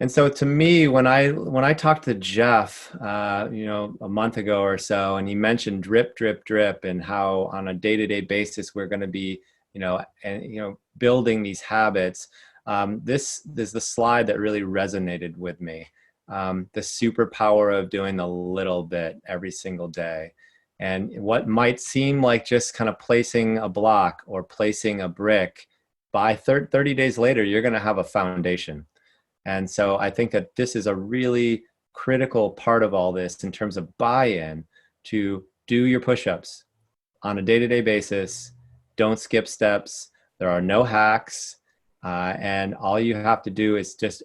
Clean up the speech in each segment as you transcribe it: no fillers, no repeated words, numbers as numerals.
And so to me, when I talked to Jeff, a month ago or so, and he mentioned drip, drip, drip, and how on a day-to-day basis we're going to be, building these habits. This is the slide that really resonated with me. The superpower of doing a little bit every single day, and what might seem like just kind of placing a block or placing a brick, by 30 days later, you're going to have a foundation. And so I think that this is a really critical part of all this in terms of buy-in to do your push-ups on a day-to-day basis. Don't skip steps. There are no hacks. And all you have to do is just,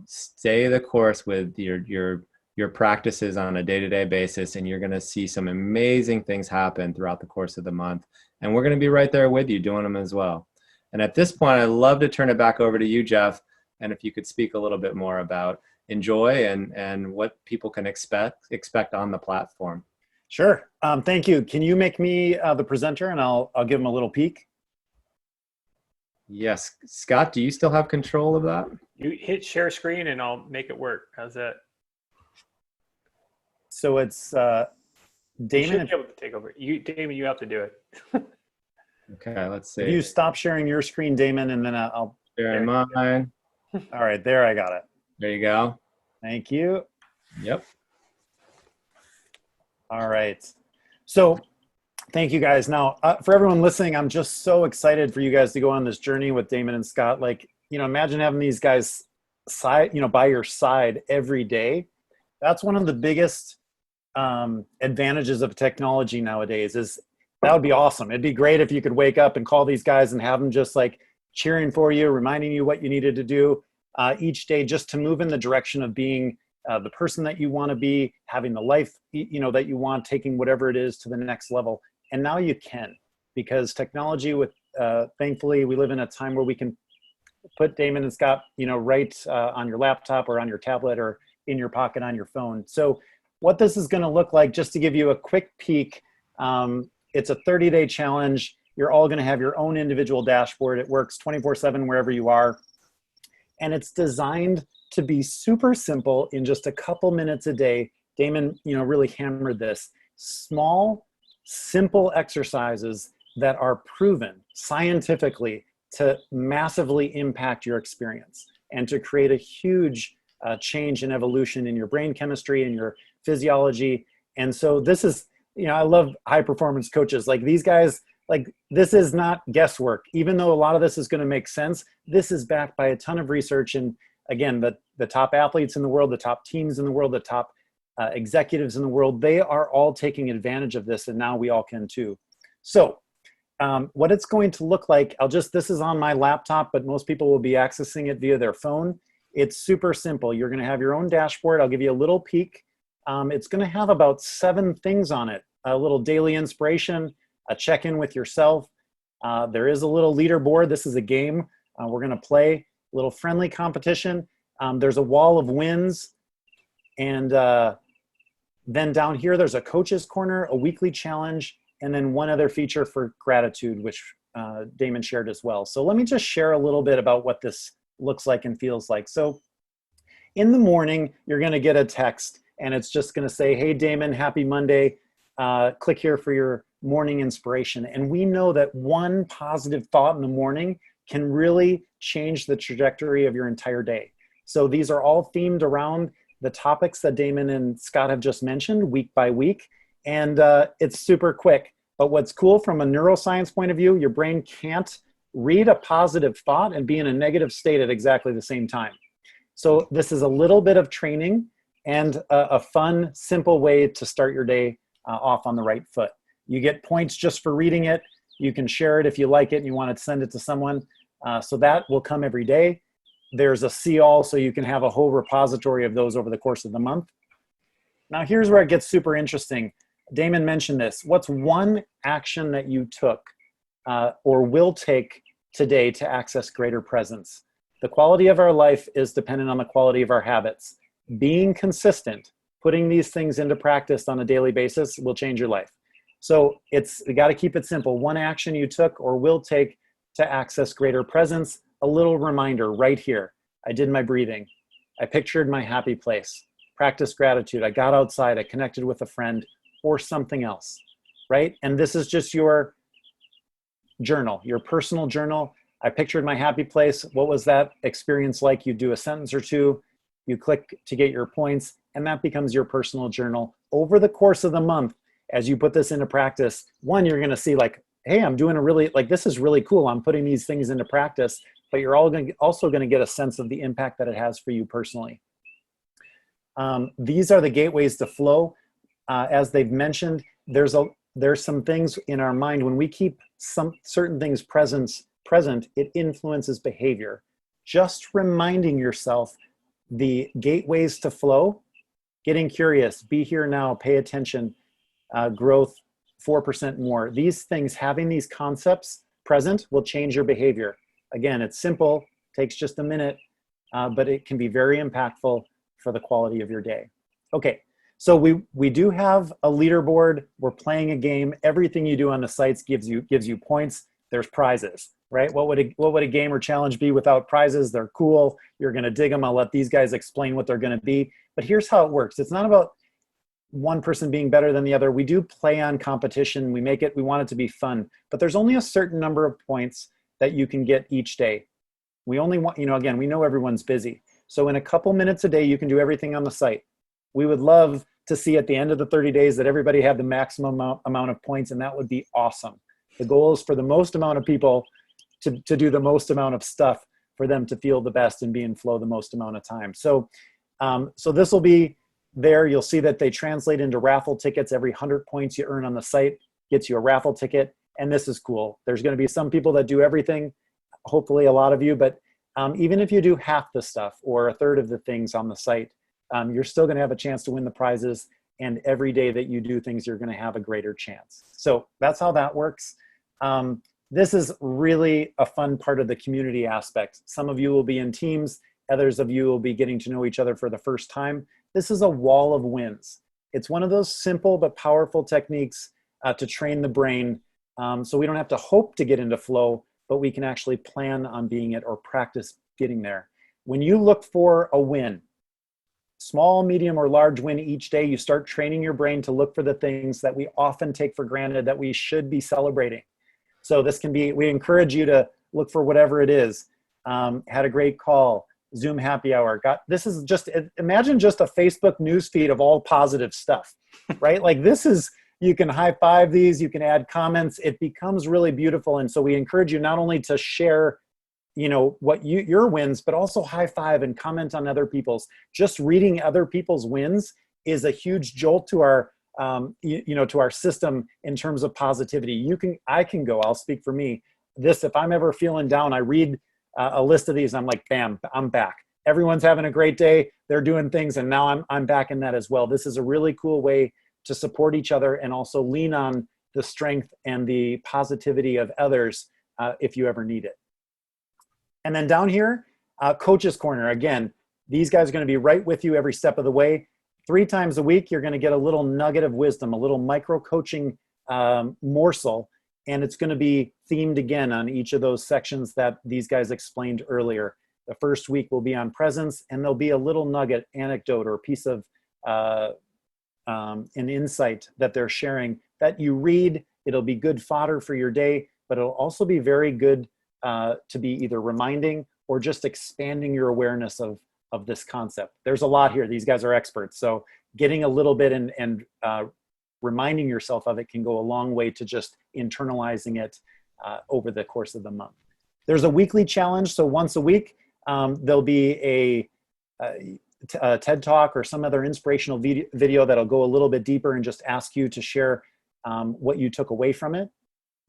stay the course with your practices on a day-to-day basis, and you're going to see some amazing things happen throughout the course of the month. And we're going to be right there with you doing them as well. And at this point, I'd love to turn it back over to you, Jeff. And if you could speak a little bit more about Enjoy and what people can expect on the platform. Sure. Thank you. Can you make me the presenter, and I'll give them a little peek? Yes. Scott, do you still have control of that? You hit share screen and I'll make it work. How's that? So it's You Damon. should be able to take over. Damon, you have to do it. Okay, let's see. If you stop sharing your screen, Damon, and then I'll. Share mine. All right, there, I got it. There you go. Thank you. Yep. All right. So thank you guys. Now, for everyone listening, I'm just so excited for you guys to go on this journey with Damon and Scott. Like, imagine having these guys by your side every day. That's one of the biggest advantages of technology nowadays. Is that would be awesome. It'd be great if you could wake up and call these guys and have them just like cheering for you, reminding you what you needed to do each day, just to move in the direction of being the person that you want to be, having the life that you want, taking whatever it is to the next level. And now you can, because technology thankfully we live in a time where we can put Damon and Scott, right on your laptop or on your tablet or in your pocket on your phone. So what this is going to look like, just to give you a quick peek, it's a 30-day challenge. You're all going to have your own individual dashboard. It works 24/7 wherever you are. And it's designed to be super simple in just a couple minutes a day. Damon, really hammered this. Small, simple exercises that are proven scientifically to massively impact your experience and to create a huge change in evolution in your brain chemistry and your physiology. And so this is, I love high performance coaches. Like these guys, like this is not guesswork. Even though a lot of this is going to make sense, this is backed by a ton of research. And again, the top athletes in the world, the top teams in the world, the top executives in the world, they are all taking advantage of this. And now we all can too. So what it's going to look like, this is on my laptop, but most people will be accessing it via their phone. It's super simple. You're going to have your own dashboard. I'll give you a little peek. It's going to have about 7 things on it. A little daily inspiration, a check-in with yourself. There is a little leaderboard. This is a game we're going to play, a little friendly competition. There's a wall of wins. And then down here, there's a coach's corner, a weekly challenge, and then one other feature for gratitude, which Damon shared as well. So let me just share a little bit about what this looks like and feels like. So in the morning, you're going to get a text, and it's just going to say, hey, Damon, happy Monday. Click here for your morning inspiration. And we know that one positive thought in the morning can really change the trajectory of your entire day. So these are all themed around the topics that Damon and Scott have just mentioned week by week. And it's super quick. But what's cool from a neuroscience point of view, your brain can't read a positive thought and be in a negative state at exactly the same time. So this is a little bit of training and a fun, simple way to start your day off on the right foot. You get points just for reading it. You can share it if you like it and you want to send it to someone. So that will come every day. There's a see all, so you can have a whole repository of those over the course of the month. Now here's where it gets super interesting. Damon mentioned this. What's one action that you took or will take today to access greater presence? The quality of our life is dependent on the quality of our habits. Being consistent, putting these things into practice on a daily basis will change your life. So we got to keep it simple. One action you took or will take to access greater presence, a little reminder right here. I did my breathing. I pictured my happy place, practiced gratitude. I got outside, I connected with a friend or something else, right? And this is just your journal, your personal journal. I pictured my happy place. What was that experience like? You do a sentence or two, you click to get your points, and that becomes your personal journal. Over the course of the month, as you put this into practice, one, you're gonna see like, hey, I'm doing a really, like, this is really cool. I'm putting these things into practice, but you're also gonna get a sense of the impact that it has for you personally. These are the gateways to flow. As they've mentioned, there's some things in our mind. When we keep some certain things present, it influences behavior. Just reminding yourself the gateways to flow, getting curious, be here now, pay attention, growth 4% more. These things, having these concepts present will change your behavior. Again, it's simple, takes just a minute, but it can be very impactful for the quality of your day. Okay, so we do have a leaderboard. We're playing a game. Everything you do on the sites gives you points. There's prizes, right? What would a game or challenge be without prizes? They're cool. You're gonna dig them. I'll let these guys explain what they're gonna be. But here's how it works. It's not about one person being better than the other. We do play on competition. We want it to be fun, but there's only a certain number of points that you can get each day. We only want, again, we know everyone's busy. So in a couple minutes a day, you can do everything on the site. We would love to see at the end of the 30 days that everybody had the maximum amount of points, and that would be awesome. The goal is for the most amount of people to do the most amount of stuff for them to feel the best and be in flow the most amount of time. So, so this will be there. You'll see that they translate into raffle tickets. Every 100 points you earn on the site gets you a raffle ticket. And this is cool. There's going to be some people that do everything, hopefully a lot of you, but even if you do half the stuff or a third of the things on the site, you're still going to have a chance to win the prizes. And every day that you do things, you're going to have a greater chance. So that's how that works. This is really a fun part of the community aspect. Some of you will be in teams. Others of you will be getting to know each other for the first time. This is a wall of wins. It's one of those simple but powerful techniques to train the brain. So we don't have to hope to get into flow, but we can actually plan on being it or practice getting there. When you look for a win, small, medium, or large win each day, you start training your brain to look for the things that we often take for granted that we should be celebrating. So this can be, we encourage you to look for whatever it is. Had a great call, Zoom happy hour. This is just, imagine just a Facebook newsfeed of all positive stuff, right? Like this is, you can high five these, you can add comments. It becomes really beautiful. And so we encourage you not only to share, what your wins, but also high five and comment on other people's. Just reading other people's wins is a huge jolt to our, to our system in terms of positivity. I'll speak for me. If I'm ever feeling down, I read a list of these, I'm like, bam, I'm back. Everyone's having a great day. They're doing things. And now I'm back in that as well. This is a really cool way to support each other and also lean on the strength and the positivity of others if you ever need it. And then down here, Coach's Corner. Again, these guys are going to be right with you every step of the way. 3 times a week, you're going to get a little nugget of wisdom, a little micro coaching morsel, and it's going to be themed again on each of those sections that these guys explained earlier. The first week will be on presence, and there'll be a little nugget, anecdote, or piece of an insight that they're sharing that you read. It'll be good fodder for your day, but it'll also be very good to be either reminding or just expanding your awareness of this concept. There's a lot here. These guys are experts. So getting a little bit and reminding yourself of it can go a long way to just internalizing it over the course of the month. There's a weekly challenge. So once a week, there'll be a TED Talk or some other inspirational video that'll go a little bit deeper and just ask you to share what you took away from it.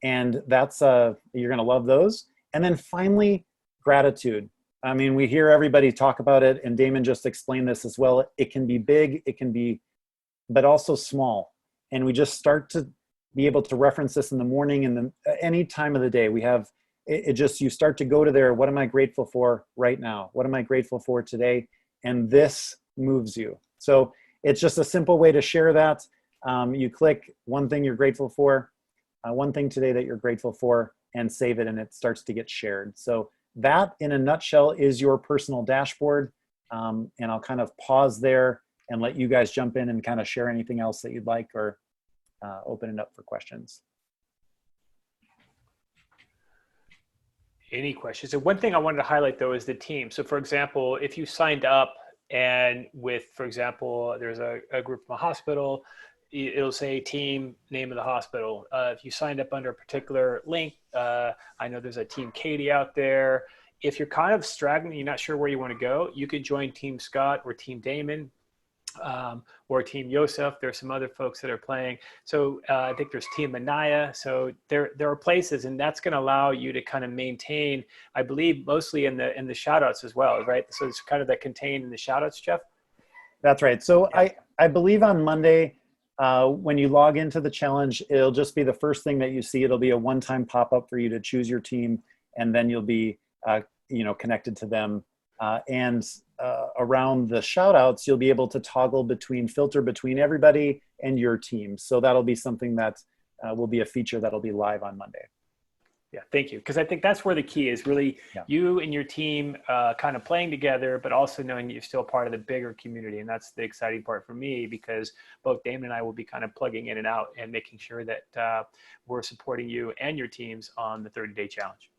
And that's, you're gonna love those. And then finally, gratitude. I mean, we hear everybody talk about it, and Damon just explained this as well. It can be big, it can be, but also small. And we just start to be able to reference this in the morning and any time of the day. We have, you start to go to there, what am I grateful for right now? What am I grateful for today? And this moves you. So it's just a simple way to share that. You click one thing you're grateful for, one thing today that you're grateful for, and save it, and it starts to get shared. So that, in a nutshell, is your personal dashboard. And I'll kind of pause there and let you guys jump in and kind of share anything else that you'd like, or open it up for questions. Any questions? So one thing I wanted to highlight though is the team. So for example, if you signed up and with, for example, there's a group from a hospital, it'll say team, name of the hospital. If you signed up under a particular link, I know there's a Team Katie out there. If you're kind of straggling, you're not sure where you want to go, you could join Team Scott or Team Damon, or Team Yosef. There's some other folks that are playing. So I think there's Team Manaya. So there are places, and that's going to allow you to kind of maintain, I believe, mostly in the shout outs as well, right? So it's kind of that contained in the shout outs, Jeff? That's right. So Yeah. I believe on Monday, when you log into the challenge, it'll just be the first thing that you see. It'll be a one-time pop-up for you to choose your team, and then you'll be connected to them. And around the shout outs, you'll be able to toggle filter between everybody and your team. So that'll be something that will be a feature that'll be live on Monday. Yeah, thank you. Because I think that's where the key is, really you and your team kind of playing together, but also knowing that you're still part of the bigger community. And that's the exciting part for me, because both Damon and I will be kind of plugging in and out and making sure that we're supporting you and your teams on the 30-day challenge.